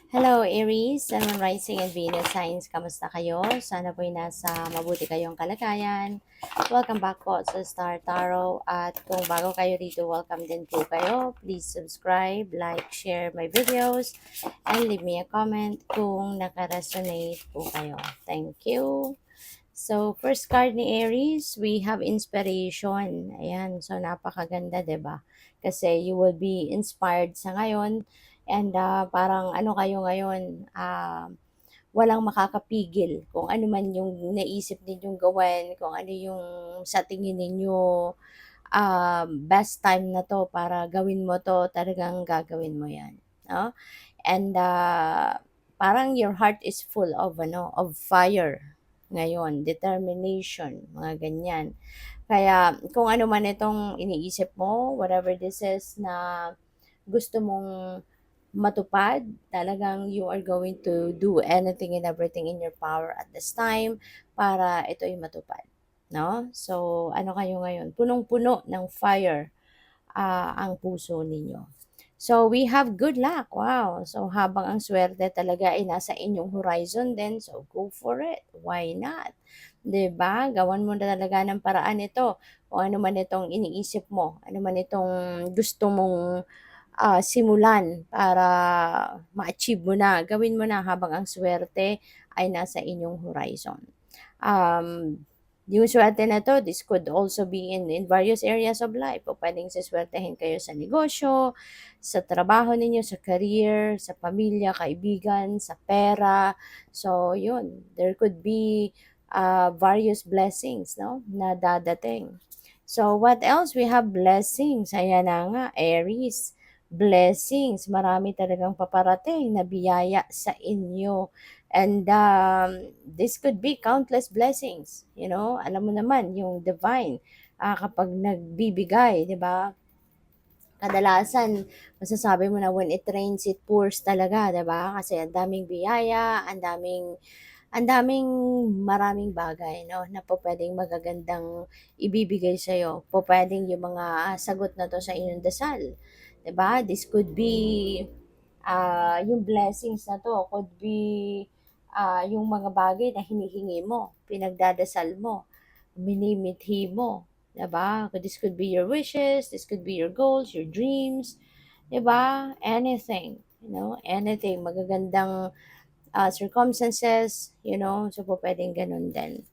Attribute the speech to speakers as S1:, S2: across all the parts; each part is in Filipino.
S1: Hello Aries, Sun, Moon, Rising and Venus signs, kamusta kayo? Sana po'y nasa mabuti kayong kalagayan. Welcome back po sa Star Tarot at kung bago kayo rito, welcome din po kayo. Please subscribe, like, share my videos and leave me a comment kung nakaresonate po kayo. Thank you. So, first card ni Aries, we have inspiration. Ayan, so napakaganda, 'di ba? Kasi you will be inspired sa ngayon and parang ano kayo ngayon, walang makakapigil kung ano man yung naisip ninyong gawin, kung ano yung sa tingin ninyo best time na to para gawin mo to, talagang gagawin mo 'yan, no? And parang your heart is full of of fire ngayon, determination, mga ganyan. Kaya kung ano man itong iniisip mo, whatever this is na gusto mong matupad, talagang you are going to do anything and everything in your power at this time para ito ay matupad, no? So, ano kayo ngayon? Punong-puno ng fire ang puso ninyo. So, we have good luck. Wow. So, habang ang swerte talaga ay nasa inyong horizon din, so go for it. Why not? 'Di ba? Gawan mo na talaga ng paraan ito. Kung ano man itong iniisip mo, ano man itong gusto mong simulan para ma-achieve mo na, gawin mo na habang ang swerte ay nasa inyong horizon. Um, yung swerte na to, this could also be in various areas of life. O pwedeng siswertehin kayo sa negosyo, sa trabaho ninyo, sa career, sa pamilya, kaibigan, sa pera. So, yun. There could be various blessings, no, na dadating. So, what else? We have blessings. Ayan na nga, Aries. Blessings. Marami talagang paparating na biyaya sa inyo. And this could be countless blessings. You know, alam mo naman, yung divine, kapag nagbibigay, di ba? Kadalasan, masasabi mo na when it rains, it pours talaga, di ba? Kasi ang daming biyaya, ang daming maraming bagay, no, na po pwedeng magagandang ibibigay sa'yo. Po pwedeng yung mga sagot na to sa inyong dasal. 'Di ba? This could be yung blessings na to could be yung mga bagay na hinihingi mo, pinagdadasal mo, minimithi mo, 'di ba? This could be your wishes, this could be your goals, your dreams, 'di ba? Anything, anything magagandang circumstances, so po pwedeng ganun din.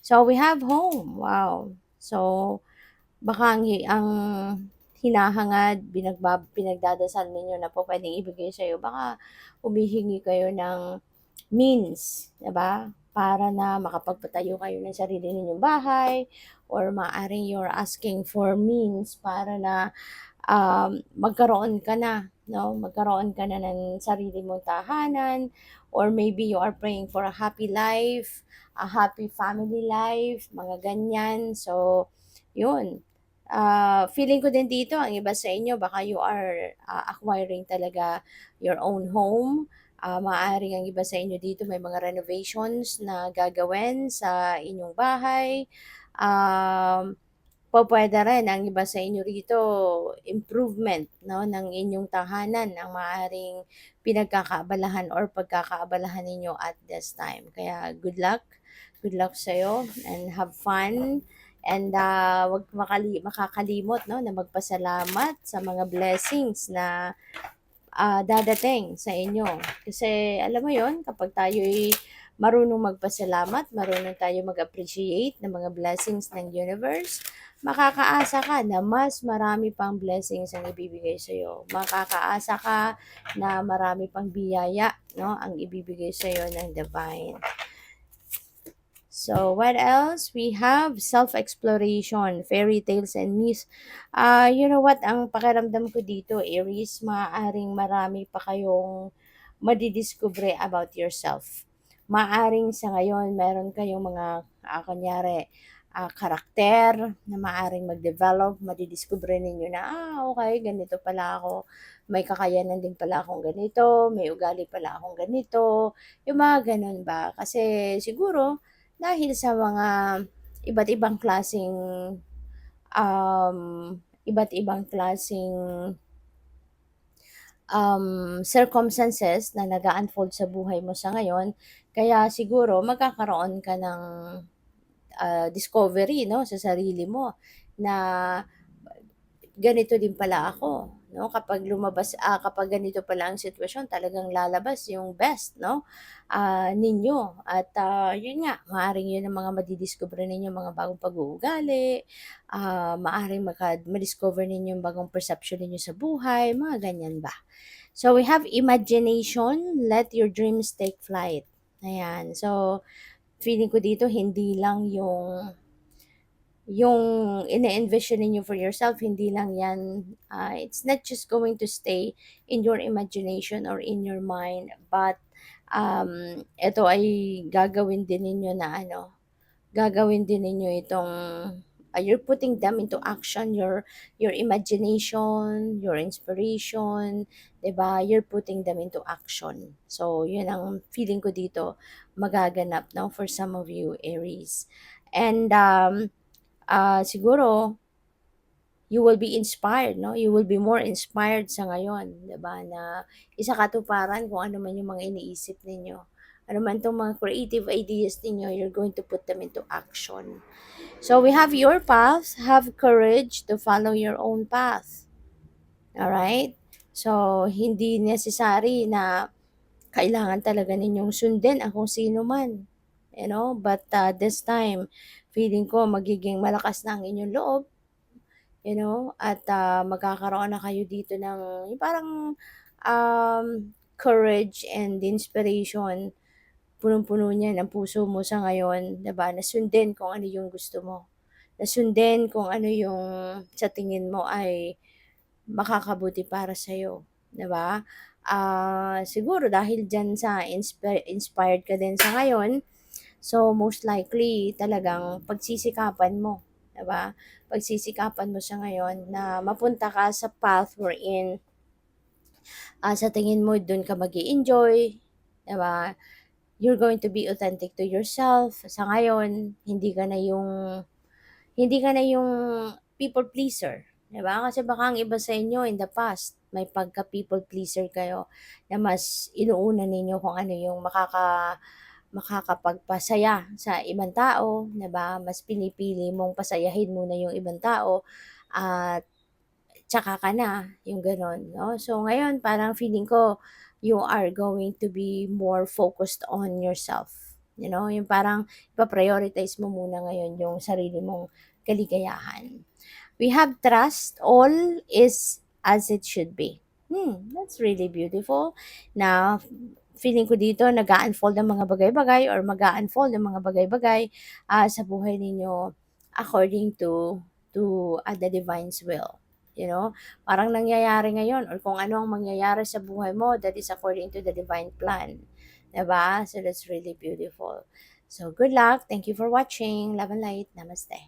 S1: So we have home. Wow. So baka ang hinahangad, pinagdadasal ninyo na po pwedeng ibigay sa'yo, baka humihingi kayo ng means, 'di ba? Para na makapagpatayo kayo ng sarili ninyong bahay or maaaring you're asking for means para na magkaroon ka na, no? Magkaroon ka na ng sarili mong tahanan or maybe you are praying for a happy life, a happy family life, mga ganyan. So, yun. Feeling ko din dito, ang iba sa inyo, baka you are acquiring talaga your own home. Maaaring ang iba sa inyo dito may mga renovations na gagawin sa inyong bahay. Um, Pupuwede rin ang iba sa inyo rito, improvement, 'no, ng inyong tahanan ang maaaring pinagkakaabalahan or pagkakaabalahan ninyo at this time. Kaya good luck sa'yo and have fun and 'wag makakalimot, 'no, na magpasalamat sa mga blessings na dadating sa inyo. Kasi alam mo yon, kapag tayo'y marunong magpasalamat, marunong tayo mag-appreciate ng mga blessings ng universe, makakaasa ka na mas marami pang blessings ang ibibigay sa iyo. Makakaasa ka na marami pang biyaya, no, ang ibibigay sa iyo ng divine. So, what else? We have self-exploration, fairy tales and myths. You know what? Ang pakiramdam ko dito, Aries, maaaring marami pa kayong madidiscover about yourself. Maaring sa ngayon, meron kayong mga, kunyari, karakter na maaring mag-develop, madidiscover ninyo na, okay, ganito pala ako. May kakayanan din pala akong ganito, may ugali pala akong ganito. Yung mga ganun ba? Kasi siguro, dahil sa mga iba't ibang klaseng, um, iba't ibang klaseng circumstances na nag-a-unfold sa buhay mo sa ngayon. Kaya siguro magkakaroon ka ng discovery 'no, sa sarili mo na ganito din pala ako 'no, kapag ganito pala ang sitwasyon talagang lalabas yung best 'no, ninyo at, yun nga maaaring yun ang mga madidiskubre ninyo mga bagong pag-uugali, maaaring ma-discover ninyo yung bagong perception ninyo sa buhay, mga ganyan ba. So we have imagination, let your dreams take flight, ayan. So feeling ko dito hindi lang yung ine-envision ninyo for yourself, hindi lang yan, it's not just going to stay in your imagination or in your mind, but ito ay gagawin din ninyo na ano, gagawin din ninyo itong, you're putting them into action, your imagination, your inspiration, 'di ba? You're putting them into action. So, 'yun ang feeling ko dito magaganap no for some of you Aries. And siguro you will be inspired, no? You will be more inspired sa ngayon, 'di ba? Na isakatuparan kung ano man yung mga iniisip ninyo. Ano man tong mga creative ideas ninyo, you're going to put them into action. So we have your path, have courage to follow your own path. All right? So hindi necessary na kailangan talaga ninyong sundin ang kung sino man. You know, but this time feeling ko magiging malakas na ang inyong loob, you know, at magkakaroon na kayo dito ng yung parang um, courage and inspiration. Punong-puno niyan ang puso mo sa ngayon, 'di ba? Na sundin kung ano yung gusto mo. Na sundin kung ano yung sa tingin mo ay makakabuti para sa 'di ba? Siguro dahil diyan sa inspired ka din sa ngayon, so most likely talagang pagsisikapan mo, 'di ba? Pagsisikapan mo sa ngayon na mapunta ka sa path wherein sa tingin mo dun ka mag-enjoy, 'di ba? You're going to be authentic to yourself. Sa ngayon, hindi ka na yung people pleaser, 'di ba? Kasi baka ang iba sa inyo in the past, may pagka people pleaser kayo na mas inuuna ninyo kung ano yung makakapagpasaya sa ibang tao, 'di ba? Mas pinipili mong pasayahin muna yung ibang tao at tsaka ka na, yung gano'n, 'no? So ngayon parang feeling ko you are going to be more focused on yourself, yung parang ipa-prioritize mo muna ngayon yung sarili mong kaligayahan. We have trust, all is as it should be. That's really beautiful. Now, feeling ko dito nag-a-unfold ang mga bagay-bagay or mag-a-unfold ang mga bagay-bagay sa buhay ninyo according to the divine's will. Parang nangyayari ngayon or kung ano ang mangyayari sa buhay mo, that is according to the divine plan. 'Di ba? So that's really beautiful. So good luck. Thank you for watching. Love and light. Namaste.